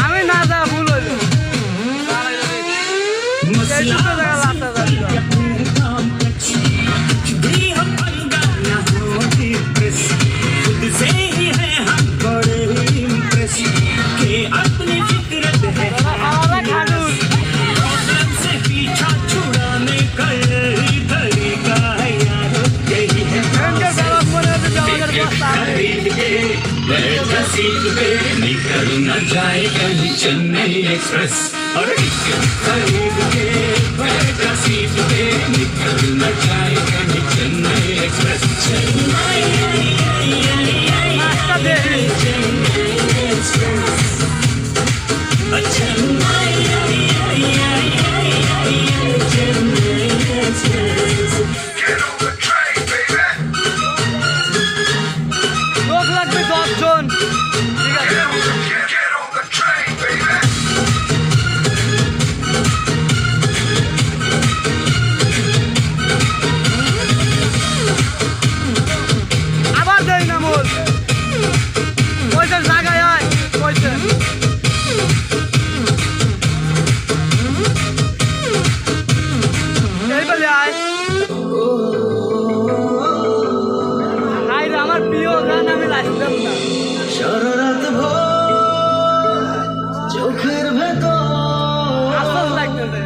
আমি না যা ভুল হইল सीट पे निकल न जाए कहीं चेन्नई एक्सप्रेस और टिकट खरीद के बैठा सीट पे निकल न जाए कहीं चेन्नई एक्सप्रेस चेन्नई আমার প্রিয় গান আমি লাইছিলাম না সারারাত ভোর চোখের ভেতর আসল লাগতেছে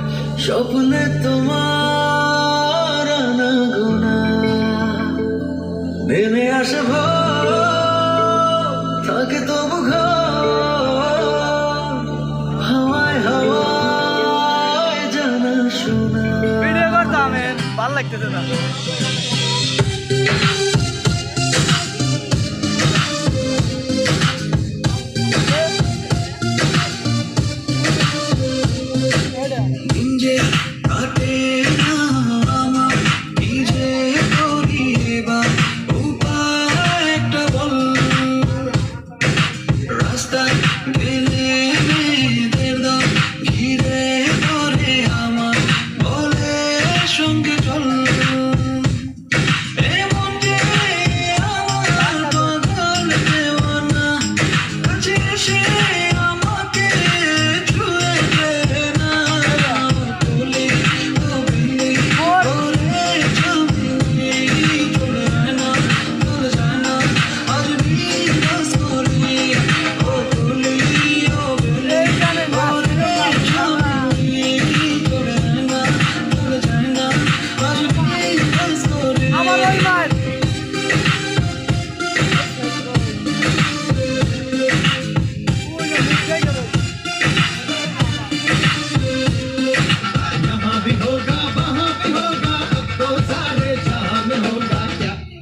স্বপ্নে তোমার আনাগোনা নেমে আসে ভোর থাকে তবু হাওয়ায় হাওয়ায় জানা শোনা ভিডিও করতাম ভালো লাগতেছে না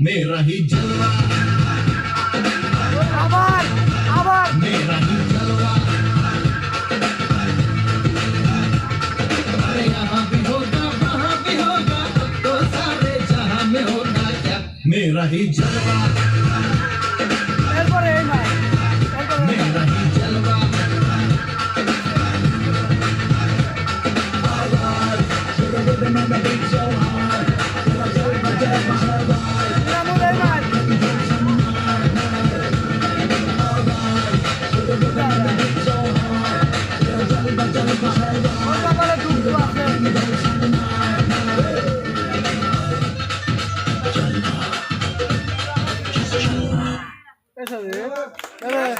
मेरा ही जलवा आवाज मेरा ही जलवा अरे यहाँ भी होगा वहाँ भी होगा तो सारे जहाँ में होगा क्या मेरा ही जलवा मेरा ही जलवा Eso,